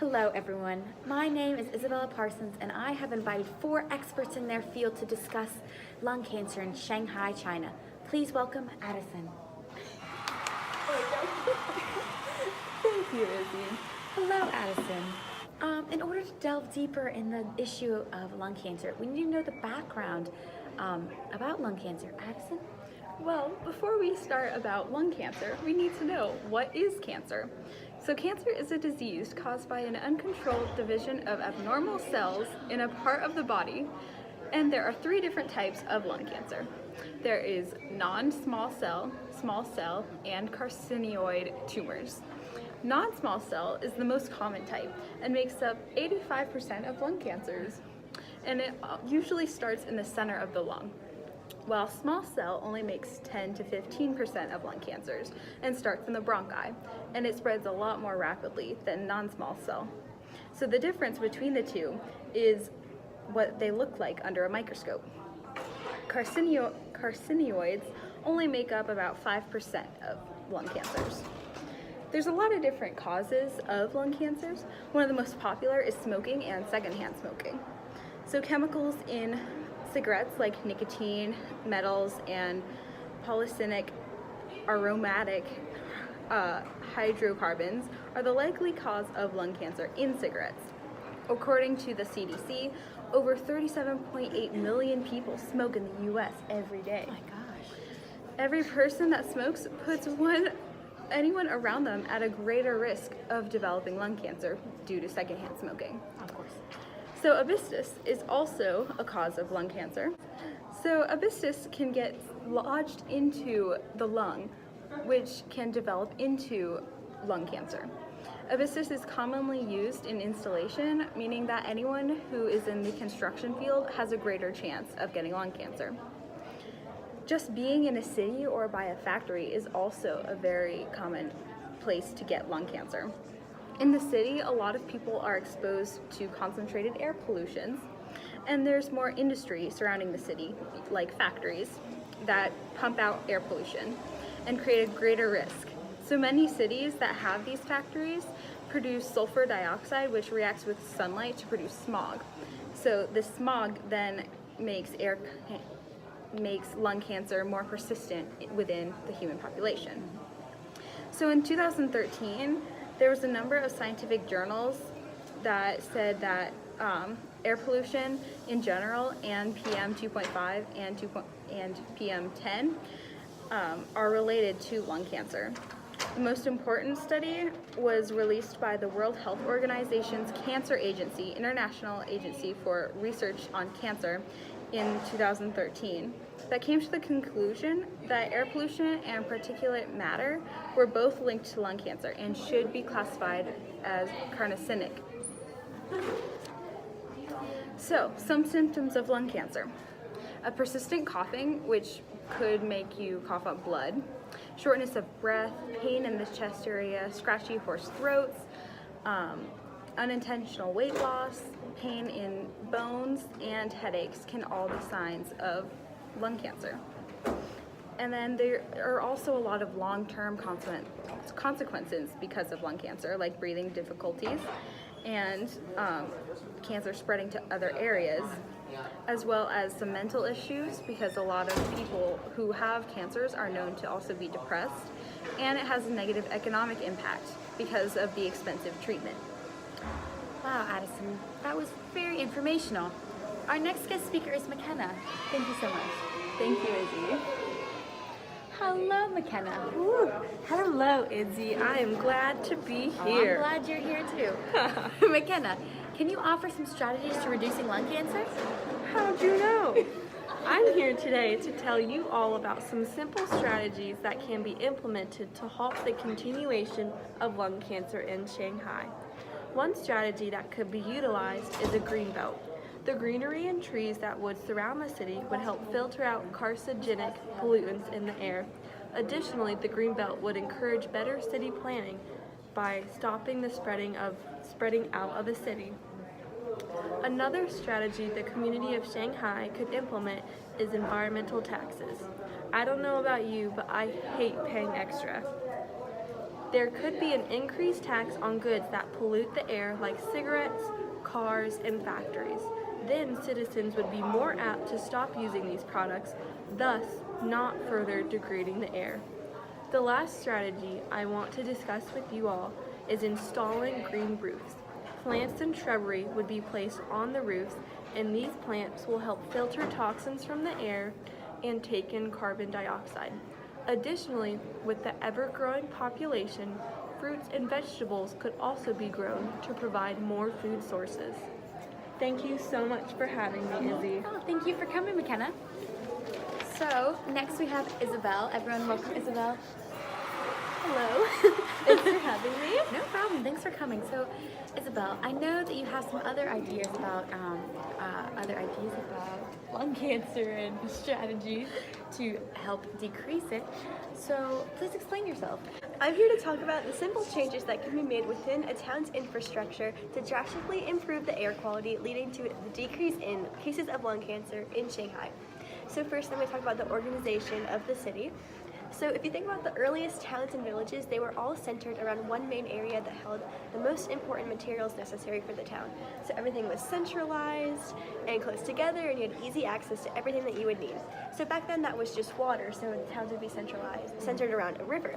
Hello everyone, my name is Isabella Parsons and I have invited 4 experts in their field to discuss lung cancer in Shanghai, China. Please welcome Addison. Thank you, Izzy. Hello Addison. In order to delve deeper in the issue of lung cancer, we need to know the background about lung cancer. Addison? Well, before we start about lung cancer, we need to know, what is cancer? So cancer is a disease caused by an uncontrolled division of abnormal cells in a part of the body, and there are 3 different types of lung cancer. There is non-small cell, small cell, and carcinoid tumors. Non-small cell is the most common type and makes up 85% of lung cancers, and it usually starts in the center of the lung, while small cell only makes 10 to 15% of lung cancers and starts in the bronchi, and it spreads a lot more rapidly than non-small cell. So the difference between the two is what they look like under a microscope. Carcinoids only make up about 5% of lung cancers. There's a lot of different causes of lung cancers. One of the most popular is smoking and secondhand smoking. So chemicals in cigarettes like nicotine, metals, and polycyclic aromatic hydrocarbons are the likely cause of lung cancer in cigarettes. According to the CDC, over 37.8 million people smoke in the US every day. Oh my gosh. Every person that smokes puts anyone around them at a greater risk of developing lung cancer due to secondhand smoking. Of course. So asbestos is also a cause of lung cancer. So asbestos can get lodged into the lung, which can develop into lung cancer. Asbestos is commonly used in installation, meaning that anyone who is in the construction field has a greater chance of getting lung cancer. Just being in a city or by a factory is also a very common place to get lung cancer. In the city, a lot of people are exposed to concentrated air pollution, and there's more industry surrounding the city, like factories, that pump out air pollution and create a greater risk. So many cities that have these factories produce sulfur dioxide, which reacts with sunlight to produce smog. So the smog then makes lung cancer more persistent within the human population. So in 2013, there was a number of scientific journals that said that air pollution in general and PM 2.5 and PM 10 are related to lung cancer. The most important study was released by the World Health Organization's Cancer Agency, International Agency for Research on Cancer, in 2013, that came to the conclusion that air pollution and particulate matter were both linked to lung cancer and should be classified as carcinogenic. So, some symptoms of lung cancer: a persistent coughing, which could make you cough up blood, shortness of breath, pain in the chest area, scratchy, hoarse throats, unintentional weight loss, pain in bones, and headaches can all be signs of lung cancer. And then there are also a lot of long-term consequences because of lung cancer, like breathing difficulties and cancer spreading to other areas, as well as some mental issues, because a lot of people who have cancers are known to also be depressed, and it has a negative economic impact because of the expensive treatment. Wow, Addison, that was very informational. Our next guest speaker is McKenna. Thank you so much. Thank you, Izzy. Hello, McKenna. Ooh, hello, Izzy. I am glad to be here. I'm glad you're here too. McKenna, can you offer some strategies to reducing lung cancer? How'd you know? I'm here today to tell you all about some simple strategies that can be implemented to halt the continuation of lung cancer in Shanghai. One strategy that could be utilized is a green belt. The greenery and trees that would surround the city would help filter out carcinogenic pollutants in the air. Additionally, the green belt would encourage better city planning by stopping the spreading out of a city. Another strategy the community of Shanghai could implement is environmental taxes. I don't know about you, but I hate paying extra. There could be an increased tax on goods that pollute the air like cigarettes, cars, and factories. Then citizens would be more apt to stop using these products, thus not further degrading the air. The last strategy I want to discuss with you all is installing green roofs. Plants and shrubbery would be placed on the roofs, and these plants will help filter toxins from the air and take in carbon dioxide. Additionally, with the ever-growing population, fruits and vegetables could also be grown to provide more food sources. Thank you so much for having me, Izzy. Oh, thank you for coming, McKenna. So, next we have Isabel. Everyone, welcome Isabel. Hello. Thanks for having me. No problem. Thanks for coming. So, Isabel, I know that you have some other ideas about lung cancer and strategies to help decrease it. So, please explain yourself. I'm here to talk about the simple changes that can be made within a town's infrastructure to drastically improve the air quality, leading to the decrease in cases of lung cancer in Shanghai. So first, I'm going to talk about the organization of the city. So if you think about the earliest towns and villages, they were all centered around one main area that held the most important materials necessary for the town. So everything was centralized and close together, and you had easy access to everything that you would need. So back then that was just water, so the towns would be centered around a river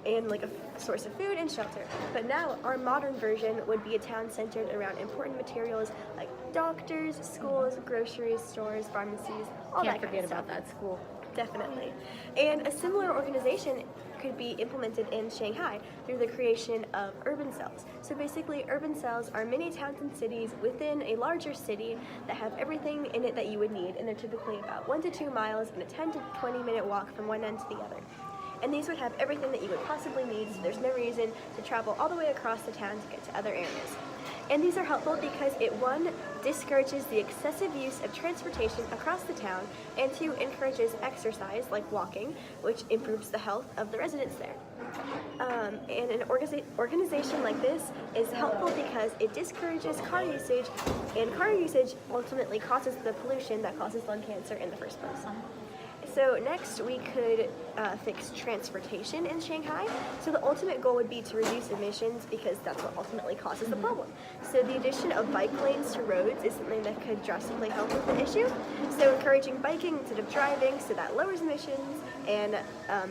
and like a source of food and shelter. But now our modern version would be a town centered around important materials like doctors, schools, groceries, stores, pharmacies, all Can't that forget kind of stuff. about that school. Definitely. And a similar organization could be implemented in Shanghai through the creation of urban cells. So basically, urban cells are many towns and cities within a larger city that have everything in it that you would need, and they're typically about 1 to 2 miles and a 10 to 20 minute walk from one end to the other. And these would have everything that you would possibly need, so there's no reason to travel all the way across the town to get to other areas. And these are helpful because it, one, discourages the excessive use of transportation across the town, and two, encourages exercise, like walking, which improves the health of the residents there. And an organization like this is helpful because it discourages car usage, and car usage ultimately causes the pollution that causes lung cancer in the first place. So next we could fix transportation in Shanghai. So the ultimate goal would be to reduce emissions because that's what ultimately causes the problem. So the addition of bike lanes to roads is something that could drastically help with the issue. So encouraging biking instead of driving, so that lowers emissions and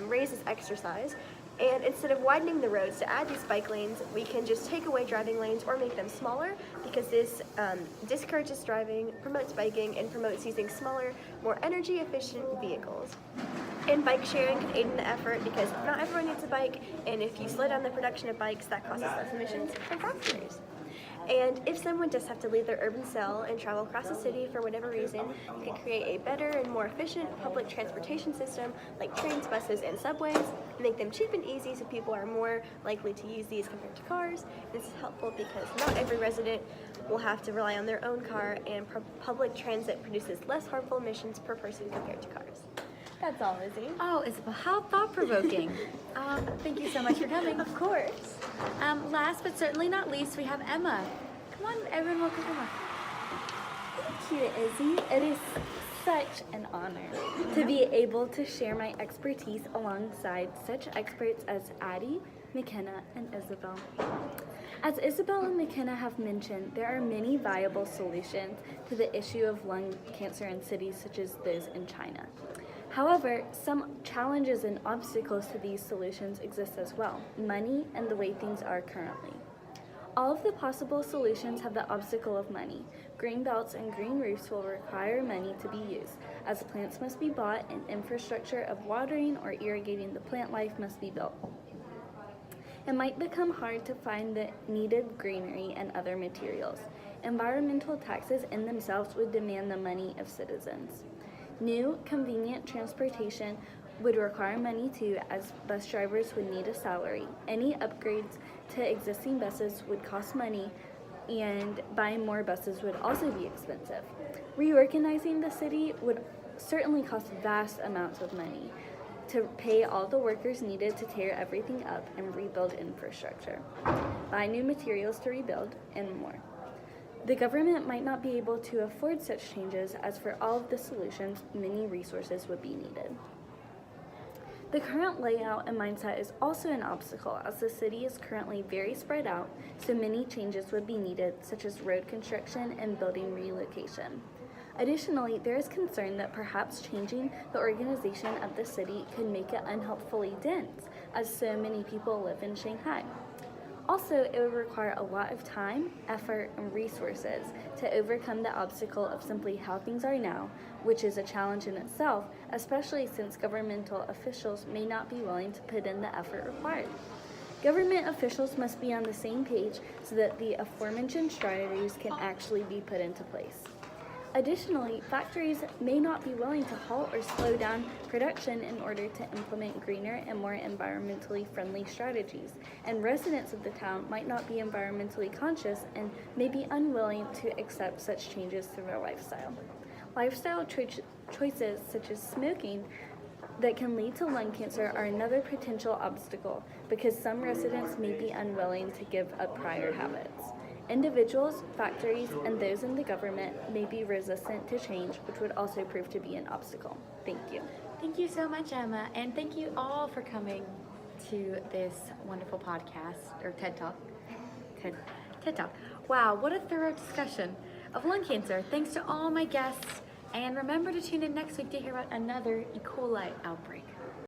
raises exercise. And instead of widening the roads to add these bike lanes, we can just take away driving lanes or make them smaller, because this discourages driving, promotes biking, and promotes using smaller, more energy efficient vehicles. And bike sharing can aid in the effort because not everyone needs a bike, and if you slow down the production of bikes, that causes less emissions from factories. And if someone does have to leave their urban cell and travel across the city for whatever reason, you could create a better and more efficient public transportation system like trains, buses, and subways, make them cheap and easy so people are more likely to use these compared to cars. This is helpful because not every resident will have to rely on their own car, and public transit produces less harmful emissions per person compared to cars. That's all, Izzy. Oh, Isabel, how thought-provoking. Thank you so much for coming. Of course. Last but certainly not least, we have Emma. Come on, everyone, welcome Emma. Thank you, Izzy. It is such an honor to be able to share my expertise alongside such experts as Addie, McKenna, and Isabel. As Isabel and McKenna have mentioned, there are many viable solutions to the issue of lung cancer in cities such as those in China. However, some challenges and obstacles to these solutions exist as well: money and the way things are currently. All of the possible solutions have the obstacle of money. Green belts and green roofs will require money to be used, as plants must be bought and infrastructure of watering or irrigating the plant life must be built. It might become hard to find the needed greenery and other materials. Environmental taxes in themselves would demand the money of citizens. New, convenient transportation would require money too, as bus drivers would need a salary. Any upgrades to existing buses would cost money, and buying more buses would also be expensive. Reorganizing the city would certainly cost vast amounts of money to pay all the workers needed to tear everything up and rebuild infrastructure, buy new materials to rebuild, and more. The government might not be able to afford such changes, as for all of the solutions, many resources would be needed. The current layout and mindset is also an obstacle as the city is currently very spread out, so many changes would be needed, such as road construction and building relocation. Additionally, there is concern that perhaps changing the organization of the city could make it unhelpfully dense, as so many people live in Shanghai. Also, it would require a lot of time, effort, and resources to overcome the obstacle of simply how things are now, which is a challenge in itself, especially since governmental officials may not be willing to put in the effort required. Government officials must be on the same page so that the aforementioned strategies can actually be put into place. Additionally, factories may not be willing to halt or slow down production in order to implement greener and more environmentally friendly strategies, and residents of the town might not be environmentally conscious and may be unwilling to accept such changes to their lifestyle. Lifestyle choices such as smoking that can lead to lung cancer are another potential obstacle because some residents may be unwilling to give up prior habits. Individuals, factories, and those in the government may be resistant to change, which would also prove to be an obstacle. Thank you. Thank you so much, Emma, and thank you all for coming to this wonderful podcast, or TED Talk. TED Talk. Wow, what a thorough discussion of lung cancer. Thanks to all my guests, and remember to tune in next week to hear about another E. coli outbreak.